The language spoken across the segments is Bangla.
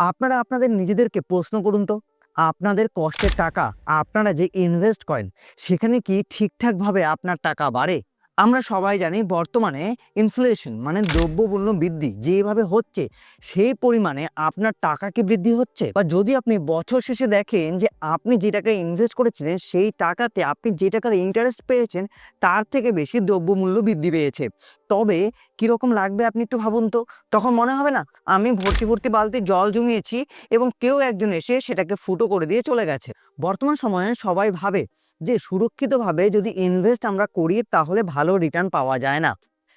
আপনারা আপনাদের নিজেদেরকে প্রশ্ন করুন তো, আপনাদের কষ্টের টাকা আপনারা যে ইনভেস্ট করেন সেখানে কি ঠিকঠাকভাবে আপনার টাকা বাড়ে? আমরা সবাই জানি বর্তমানে ইনফ্লেশন মানে দ্রব্যমূল্য বৃদ্ধি যেভাবে হচ্ছে সেই পরিমাণে আপনার টাকা কি বৃদ্ধি হচ্ছে? বা যদি আপনি বছর শেষে দেখেন যে আপনি যে টাকা ইনভেস্ট করেছিলেন সেই টাকাতে আপনি যে টাকার ইন্টারেস্ট পেয়েছেন তার থেকে বেশি দ্রব্যমূল্য বৃদ্ধি পেয়েছে, তবে কীরকম লাগবে আপনি একটু ভাবুন তো। তখন মনে হবে না আমি ভর্তি ভর্তি বালতি জল জমিয়েছি এবং কেউ একজন এসে সেটাকে ফুটো করে দিয়ে চলে গেছে। বর্তমান সময়ে সবাই ভাবে যে সুরক্ষিতভাবে যদি ইনভেস্ট আমরা করি তাহলে ভালো রিটার্ন পাওয়া যায় না।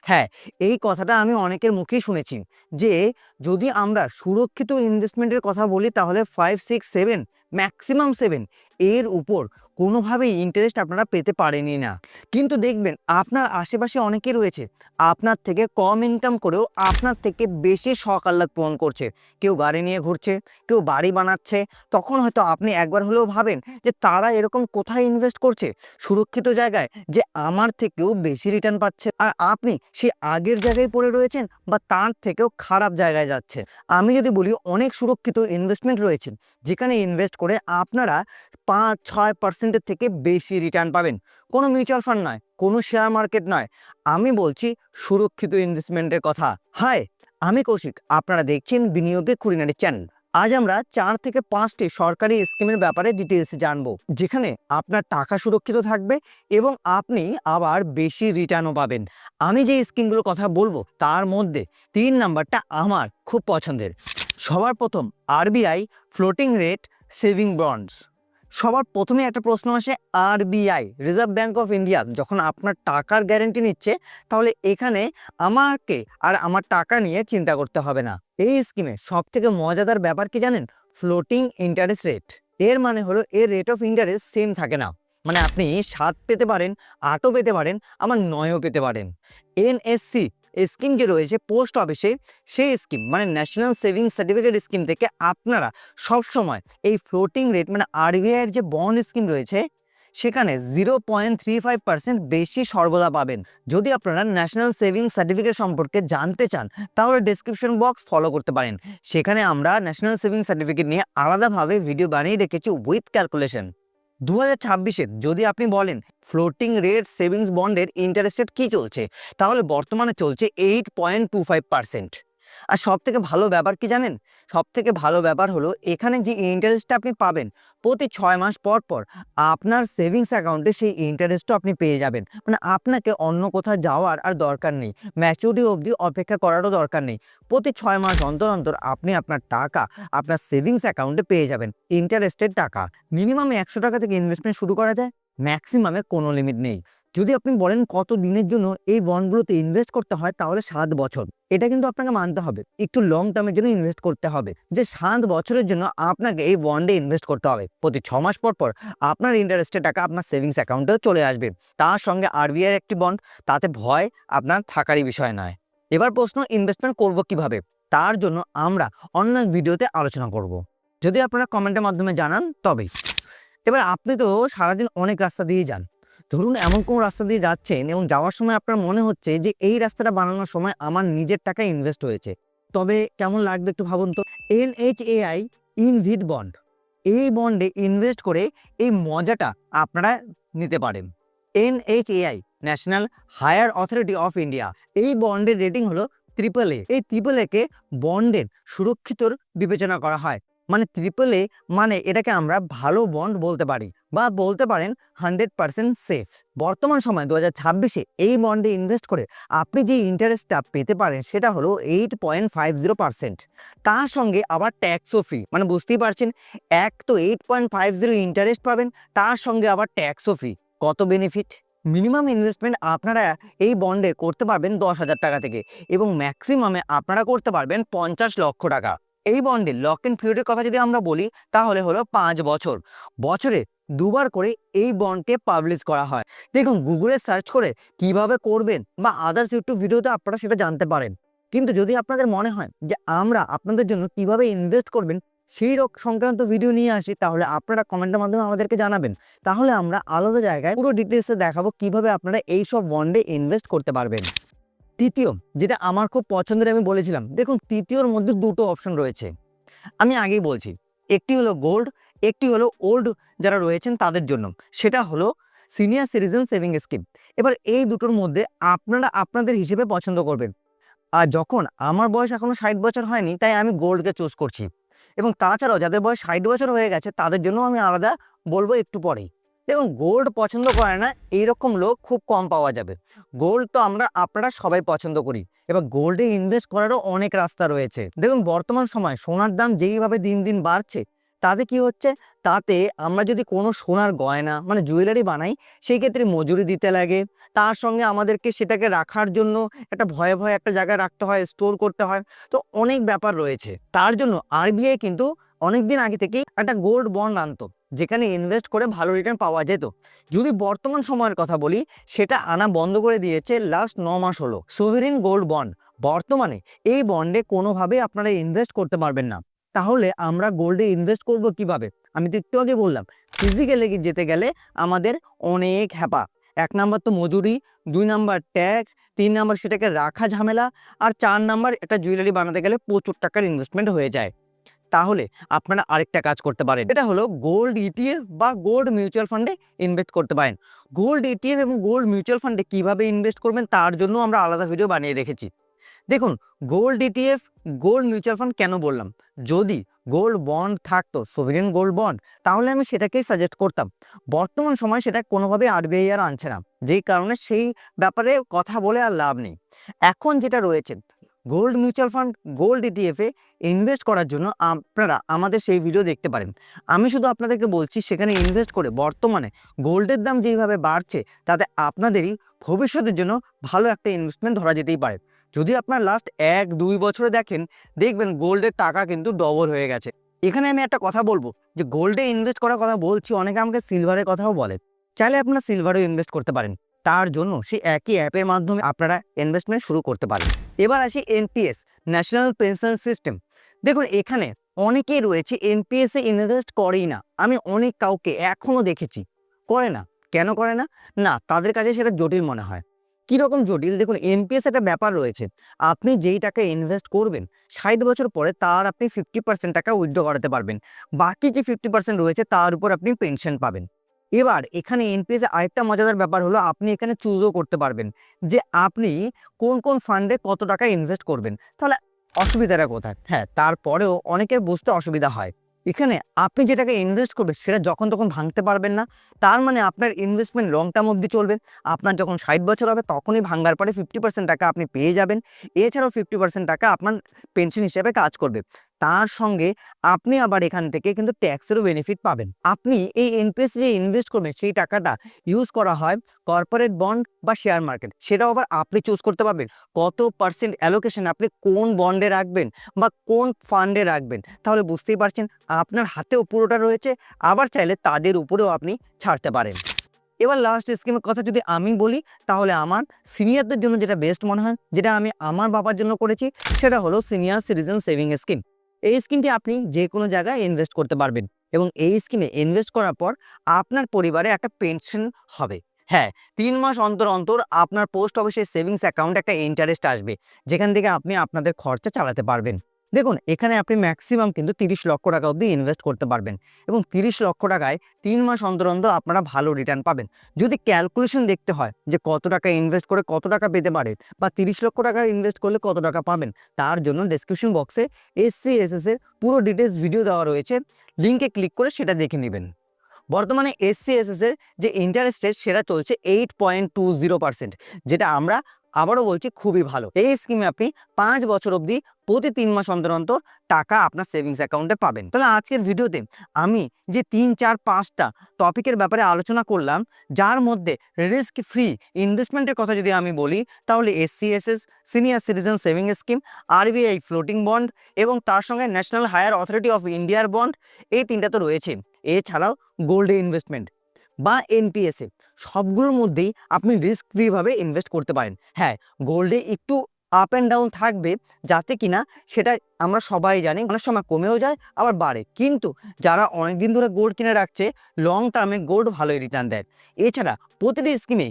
হ্যাঁ, এই কথাটা আমি অনেকের মুখেই শুনেছি যে যদি আমরা সুরক্ষিত ইনভেস্টমেন্টের কথা বলি তাহলে 5, 6, 7 ম্যাক্সিমাম 7 এর উপর কোনোভাবেই ইন্টারেস্ট আপনারা পেতে পারেনই না। কিন্তু দেখবেন আপনার আশেপাশে অনেকে রয়েছে আপনার থেকে কম ইনকাম করেও আপনার থেকে বেশি শখ আহ্লাদ পূরণ করছে। কেউ গাড়ি নিয়ে ঘুরছে, কেউ বাড়ি বানাচ্ছে। তখন হয়তো আপনি একবার হলেও ভাবেন যে তারা এরকম কোথায় ইনভেস্ট করছে সুরক্ষিত জায়গায় যে আমার থেকেও বেশি রিটার্ন পাচ্ছে, আর আপনি সে আগের জায়গায় পড়ে রয়েছেন বা তার থেকেও খারাপ জায়গায় যাচ্ছে। আমি যদি বলি অনেক সুরক্ষিত ইনভেস্টমেন্ট রয়েছে যেখানে ইনভেস্ট করে আপনারা 5-6% থেকে বেশি রিটার্ন পাবেন। কোনো মিউচুয়াল ফান্ড নয়, কোনো শেয়ার মার্কেট নয়, আমি বলছি সুরক্ষিত ইনভেস্টমেন্টের কথা। হাই, আমি কৌশিক, আপনারা দেখছেন বিনিয়োগে খুঁটিনাটি চ্যানেল। আজ আমরা 4 থেকে 5টি সরকারি স্কিমের ব্যাপারে ডিটেলস জানবো যেখানে আপনার টাকা সুরক্ষিত থাকবে এবং আপনি আবার বেশি রিটার্নও পাবেন। আমি যে স্কিমগুলোর কথা বলবো তার মধ্যে 3 নাম্বারটা আমার খুব পছন্দের। সবার প্রথম RBI floating rate saving bonds. সবার প্রথমে একটা প্রশ্ন আসে, RBI reserve bank of India যখন আপনার টাকার গ্যারেন্টি নিচ্ছে তাহলে এখানে আমাকে আর আমার টাকা নিয়ে চিন্তা করতে হবে না। এই স্কিমে সব থেকে মজাদার ব্যাপার কি জানেন? Floating interest rate. এর মানে হলো এর রেট অফ ইন্টারেস্ট সেম থাকে না। মানে আপনি 7 পেতে পারেন, 8ও পেতে পারেন, আবার 9ও পেতে পারেন। এনএসসি স্কিম যে রয়েছে পোস্ট অফিসে, সেই স্কিম মানে ন্যাশনাল সেভিংস সার্টিফিকেট স্কিম থেকে আপনারা সবসময় এই ফ্লোটিং রেট মানে আরবিআইয়ের যে বন্ড স্কিম রয়েছে সেখানে 0.35% বেশি সর্বদা পাবেন। যদি আপনারা ন্যাশনাল সেভিংস সার্টিফিকেট সম্পর্কে জানতে চান তাহলে ডেসক্রিপশন বক্স ফলো করতে পারেন। সেখানে আমরা ন্যাশনাল সেভিংস সার্টিফিকেট নিয়ে আলাদাভাবে ভিডিও বানিয়ে রেখেছি উইথ ক্যালকুলেশন। 2026-এর যদি আপনি বলেন ফ্লোটিং রেট সেভিংস বন্ডের ইন্টারেস্ট রেট কী চলছে, তাহলে বর্তমানে চলছে 8.25%। আর সব থেকে ভালো ব্যাপার কি জানেন? সব থেকে ভালো ব্যাপার হলো এখানে যে ইন্টারেস্টটা আপনি পাবেন প্রতি 6 মাস পর পর আপনার সেভিংস অ্যাকাউন্টে সেই ইন্টারেস্টও আপনি পেয়ে যাবেন। মানে আপনাকে অন্য কোথাও যাওয়ার আর দরকার নেই, ম্যাচুরিটি অবধি অপেক্ষা করারও দরকার নেই। প্রতি 6 মাস অন্তর অন্তর আপনি আপনার টাকা আপনার সেভিংস অ্যাকাউন্টে পেয়ে যাবেন ইন্টারেস্টের টাকা। মিনিমামে 100 টাকা থেকে ইনভেস্টমেন্ট শুরু করা যায়, ম্যাক্সিমামে কোনো লিমিট নেই। যদি আপনি বলেন কত দিনের জন্য এই বন্ডগুলোতে ইনভেস্ট করতে হয় তাহলে 7 বছর। এটা কিন্তু আপনাকে মানতে হবে একটু লং টার্মের জন্য ইনভেস্ট করতে হবে, যে 7 বছরের জন্য আপনাকে এই বন্ডে ইনভেস্ট করতে হবে। প্রতি 6 মাস পর পর আপনার ইন্টারেস্টের টাকা আপনার সেভিংস অ্যাকাউন্টেও চলে আসবে। তার সঙ্গে আরবিআই একটি বন্ড, তাতে ভয় আপনার থাকারই বিষয় নয়। এবার প্রশ্ন, ইনভেস্টমেন্ট করব কিভাবে? তার জন্য আমরা অন্য এক ভিডিওতে আলোচনা করব, যদি আপনারা কমেন্টের মাধ্যমে জানান তবেই। এবার আপনি তো সারাদিন অনেক রাস্তা দিয়ে যান, ধরুন এমন কোনো রাস্তা দিয়ে যাচ্ছেন এবং যাওয়ার সময় আপনার মনে হচ্ছে যে এই রাস্তাটা বানানোর সময় আমার নিজের টাকা ইনভেস্ট হয়েছে, তবে কেমন লাগবে একটু ভাবুন তো। এনএইচএআই ইনভিট বন্ড, এই বন্ডে ইনভেস্ট করে এই মজাটা আপনারা নিতে পারেন। NHAI national highway authority of India, এই বন্ডের রেটিং হলো AAA। এই AAA কে বন্ডের সুরক্ষিতর বিবেচনা করা হয়। মানে AAA মানে এটাকে আমরা ভালো বন্ড বলতে পারি বা বলতে পারেন 100% সেফ। বর্তমান সময় 2026-এ এই বন্ডে ইনভেস্ট করে আপনি যে ইন্টারেস্টটা পেতে পারেন সেটা হলো 8.50%। তার সঙ্গে আবার ট্যাক্সও ফ্রি। মানে বুঝতেই পারছেন, এক তো 8.50 ইন্টারেস্ট পাবেন, তার সঙ্গে আবার ট্যাক্সও ফ্রি। কত বেনিফিট! মিনিমাম ইনভেস্টমেন্ট আপনারা এই বন্ডে করতে পারবেন 10,000 টাকা থেকে এবং ম্যাক্সিমামে আপনারা করতে পারবেন 50 লক্ষ টাকা। এই বন্ডে লক ইন পিরিয়ডের কথা যদি আমরা বলি তাহলে হলো 5 বছর। বছরে 2বার করে এই বন্ডকে পাবলিশ করা হয়। দেখুন গুগলে সার্চ করে কিভাবে করবেন বা আদার্স ইউটিউব ভিডিওতে আপনারা সেটা জানতে পারেন। কিন্তু যদি আপনাদের মনে হয় যে আমরা আপনাদের জন্য কিভাবে ইনভেস্ট করবেন সেই সংক্রান্ত ভিডিও নিয়ে আসি, তাহলে আপনারা কমেন্টের মাধ্যমে আমাদেরকে জানাবেন। তাহলে আমরা আলাদা জায়গায় পুরো ডিটেলসে দেখাবো কিভাবে আপনারা এই সব বন্ডে ইনভেস্ট করতে পারবেন। তৃতীয়, যেটা আমার খুব পছন্দের আমি বলেছিলাম, দেখুন তৃতীয়র মধ্যে দুটো অপশন রয়েছে। আমি আগেই বলছি, একটি হলো গোল্ড, একটি হলো ওল্ড যারা রয়েছেন তাদের জন্য, সেটা হলো সিনিয়র সিটিজেন সেভিং স্কিম। এবার এই দুটোর মধ্যে আপনারা আপনাদের হিসেবে পছন্দ করবেন। আর যখন আমার বয়স এখনো 60 বছর হয়নি, তাই আমি গোল্ডকে চুজ করছি। এবং তাছাড়াও যাদের বয়স 60 বছর হয়ে গেছে তাদের জন্য আমি আলাদা বলবো একটু পরেই। দেখুন, গোল্ড পছন্দ করে না এইরকম লোক খুব কম পাওয়া যাবে। গোল্ড তো আপনারা সবাই পছন্দ করি। এবার গোল্ডে ইনভেস্ট করারও অনেক রাস্তা রয়েছে। দেখুন, বর্তমান সময় সোনার দাম যেইভাবে দিন দিন বাড়ছে, তাতে কি হচ্ছে, তাতে আমরা যদি কোনো সোনার গয়না মানে জুয়েলারি বানাই, সেই ক্ষেত্রে মজুরি দিতে লাগে। তার সঙ্গে আমাদেরকে সেটাকে রাখার জন্য একটা ভয়ে ভয়ে একটা জায়গায় রাখতে হয়, স্টোর করতে হয়। তো অনেক ব্যাপার রয়েছে। তার জন্য আরবিআই কিন্তু অনেকদিন আগে থেকেই একটা গোল্ড বন্ড আনতো, যেখানে ইনভেস্ট করে ভালো রিটার্ন পাওয়া যেত। যদি বর্তমান সময়ের কথা বলি, সেটা আনা বন্ধ করে দিয়েছে লাস্ট 9 মাস হলো। সোভারিন গোল্ড বন্ড, বর্তমানে এই বন্ডে কোনোভাবেই আপনারা ইনভেস্ট করতে পারবেন না। তাহলে আমরা গোল্ডে ইনভেস্ট করব কিভাবে? আমি তো একটু আগে বললাম, ফিজিক্যালি যেতে গেলে আমাদের অনেক হ্যাপা। 1 নাম্বার তো মজুরি, 2 নাম্বার ট্যাক্স, 3 নাম্বার সেটাকে রাখা ঝামেলা, আর 4 নাম্বার একটা জুয়েলারি বানাতে গেলে প্রচুর টাকার ইনভেস্টমেন্ট হয়ে যায়। তাহলে আপনারা আরেকটা কাজ করতে পারেন, এটা হলো গোল্ড ইটিএফ বা গোল্ড মিউচুয়াল ফান্ডে ইনভেস্ট করতে পারেন। গোল্ড ইটিএফ এবং গোল্ড মিউচুয়াল ফান্ডে কিভাবে ইনভেস্ট করবেন তার জন্য আমরা আলাদা ভিডিও বানিয়ে রেখেছি। দেখুন, gold ETF, gold mutual fund কেন বললাম, যদি গোল্ড বন্ড থাকতো, সোভারিন গোল্ড বন্ড, তাহলে আমি সেটাকেই সাজেস্ট করতাম। বর্তমান সময় সেটা কোনোভাবে আরবিআই আর আনছে না, যেই কারণে সেই ব্যাপারে কথা বলে আর লাভ নেই। এখন যেটা রয়েছে, গোল্ড মিউচুয়াল ফান্ড, গোল্ড ইটিএফে ইনভেস্ট করার জন্য আপনারা আমাদের সেই ভিডিও দেখতে পারেন। আমি শুধু আপনাদেরকে বলছি, সেখানে ইনভেস্ট করে বর্তমানে গোল্ডের দাম যেইভাবে বাড়ছে, তাতে আপনাদেরই ভবিষ্যতের জন্য ভালো একটা ইনভেস্টমেন্ট ধরা যেতেই পারে। যদি আপনার লাস্ট 1-2 বছরে দেখেন, দেখবেন গোল্ডের টাকা কিন্তু ডবল হয়ে গেছে। এখানে আমি একটা কথা বলবো, যে গোল্ডে ইনভেস্ট করার কথা বলছি, অনেকে আমাকে সিলভারের কথাও বলে। চাইলে আপনারা সিলভারেও ইনভেস্ট করতে পারেন। তার জন্য সেই একই অ্যাপের মাধ্যমে আপনারা ইনভেস্টমেন্ট শুরু করতে পারেন। এবার আসি এনপিএস, ন্যাশনাল পেনশন সিস্টেম। দেখুন, এখানে অনেকেই রয়েছে এনপিএসে ইনভেস্ট করেই না। আমি অনেক কাউকে এখনো দেখেছি করে না। কেন করে না? না, তাদের কাছে সেটা জটিল মনে হয়। কীরকম জটিল? দেখুন, এনপিএস একটা ব্যাপার রয়েছে। আপনি যেই টাকা ইনভেস্ট করবেন, 60 বছর পরে তার আপনি 50% টাকা উইথড্র করাতে পারবেন। বাকি যে 50% রয়েছে তার উপর আপনি পেনশন পাবেন। এবার এখানে এনপিএস এ আরেকটা মজাদার ব্যাপার হলো, আপনি এখানে চুজও করতে পারবেন যে আপনি কোন কোন ফান্ডে কত টাকা ইনভেস্ট করবেন। তাহলে অসুবিধাটা কোথায়? হ্যাঁ, তারপরেও অনেকের বুঝতে অসুবিধা হয়। এখানে আপনি যে টাকা ইনভেস্ট করবেন সেটা যখন তখন ভাঙতে পারবেন না। তার মানে আপনার ইনভেস্টমেন্ট লং টার্ম অবধি চলবে। আপনার যখন 60 বছর হবে তখনই ভাঙার পরে 50% টাকা আপনি পেয়ে যাবেন। এছাড়াও 50% টাকা আপনার পেনশন হিসেবে কাজ করবে। তার সঙ্গে আপনি আবার এখান থেকে কিন্তু ট্যাক্সেরও বেনিফিট পাবেন। আপনি এই এনপিএস যে ইনভেস্ট করবেন, সেই টাকাটা ইউজ করা হয় কর্পোরেট বন্ড বা শেয়ার মার্কেট। সেটাও আবার আপনি চুজ করতে পারবেন কত পার্সেন্ট অ্যালোকেশন আপনি কোন বন্ডে রাখবেন বা কোন ফান্ডে রাখবেন। তাহলে বুঝতেই পারছেন, আপনার হাতেও পুরোটা রয়েছে। আবার চাইলে তাদের উপরেও আপনি ছাড়তে পারেন। এবার লাস্ট স্কিমের কথা যদি আমি বলি, তাহলে আমার সিনিয়রদের জন্য যেটা বেস্ট মনে হয়, যেটা আমি আমার বাবার জন্য করেছি, সেটা হলো সিনিয়র সিটিজেন সেভিং স্কিম। এই স্কিমটি আপনি যে কোনো জায়গায় ইনভেস্ট করতে পারবেন এবং এই স্কিমে ইনভেস্ট করার পর আপনার পরিবারে একটা পেনশন হবে। হ্যাঁ, 3 মাস অন্তর অন্তর আপনার পোস্ট অফিসের সেভিংস অ্যাকাউন্টে একটা ইন্টারেস্ট আসবে, যেখান থেকে আপনি আপনাদের খরচা চালাতে পারবেন। দেখুন, এখানে আপনি ম্যাক্সিমাম কিন্তু 30 লক্ষ টাকা অবধি ইনভেস্ট করতে পারবেন এবং 30 লক্ষ টাকায় 3 মাস অন্তর অন্তর আপনারা ভালো রিটার্ন পাবেন। যদি ক্যালকুলেশন দেখতে হয় যে কত টাকা ইনভেস্ট করে কত টাকা পেতে পারে বা 30 লক্ষ টাকা ইনভেস্ট করলে কত টাকা পাবেন, তার জন্য ডেসক্রিপশন বক্সে এসসিএসএস এর পুরো ডিটেলস ভিডিও দেওয়া রয়েছে। লিঙ্কে ক্লিক করে সেটা দেখে নেবেন। বর্তমানে এসসিএসএস এর যে ইন্টারেস্ট রেট সেটা চলছে 8.20%, যেটা আমরা আবারও বলছি খুবই ভালো। এই স্কিমে আপনি 5 বছর অবধি প্রতি 3 মাস অন্তর অন্তর টাকা আপনার সেভিংস অ্যাকাউন্টে পাবেন। তাহলে আজকের ভিডিওতে আমি যে 3-4-5টা টপিকের ব্যাপারে আলোচনা করলাম, যার মধ্যে রিস্ক ফ্রি ইনভেস্টমেন্টের কথা যদি আমি বলি, তাহলে SCSS, senior citizen saving scheme, RBI floating bond এবং তার সঙ্গে ন্যাশনাল হায়ার অথরিটি অফ ইন্ডিয়ার বন্ড, এই 3টা তো রয়েছে। এছাড়াও গোল্ডে ইনভেস্টমেন্ট বা এনপিএসে, সবগুলোর মধ্যেই আপনি রিস্ক ফ্রিভাবে ইনভেস্ট করতে পারেন। হ্যাঁ, গোল্ডে একটু আপ অ্যান্ড ডাউন থাকবে, যাতে কিনা সেটা আমরা সবাই জানি অনেক সময় কমেও যায় আবার বাড়ে, কিন্তু যারা অনেক দিন ধরে গোল্ড কিনে রাখছে, লং টার্মে গোল্ড ভালোই রিটার্ন দেয়। এছাড়া প্রতিটি স্কিমে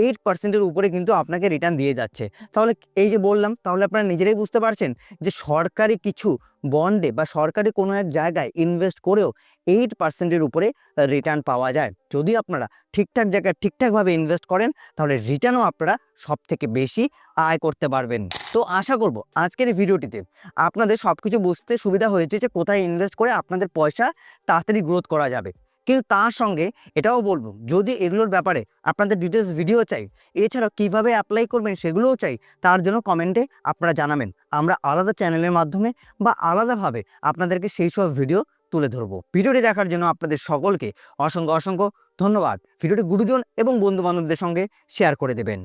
8%-এর উপরে কিন্তু আপনাকে রিটার্ন দিয়ে যাচ্ছে। তাহলে এই যে বললাম, তাহলে আপনারা নিজেরাই বুঝতে পারছেন যে সরকারি কিছু বন্ডে বা সরকারি কোনো এক জায়গায় ইনভেস্ট করেও 8%-এর উপরে রিটার্ন পাওয়া যায়। যদি আপনারা ঠিকঠাক জায়গায় ঠিকঠাকভাবে ইনভেস্ট করেন, তাহলে রিটার্নও আপনারা সবথেকে বেশি আয় করতে পারবেন। তো আশা করব আজকের এই ভিডিওটিতে আপনাদের সব কিছু বুঝতে সুবিধা হয়েছে যে কোথায় ইনভেস্ট করে আপনাদের পয়সা তাড়াতাড়ি গ্রোথ করা যাবে। কিন্তু তার সঙ্গে এটাও বলবো, যদি এগুলোর ব্যাপারে আপনাদের ডিটেলস ভিডিও চাই, এছাড়াও কিভাবে অ্যাপ্লাই করবেন সেগুলোও চাই, তার জন্য কমেন্টে আপনারা জানাবেন। আমরা আলাদা চ্যানেলের মাধ্যমে বা আলাদাভাবে আপনাদেরকে সেই সব ভিডিও তুলে ধরবো। ভিডিওটি দেখার জন্য আপনাদের সকলকে অসংখ্য অসংখ্য ধন্যবাদ। ভিডিওটি গুরুজন এবং বন্ধু বান্ধবদের সঙ্গে শেয়ার করে দেবেন।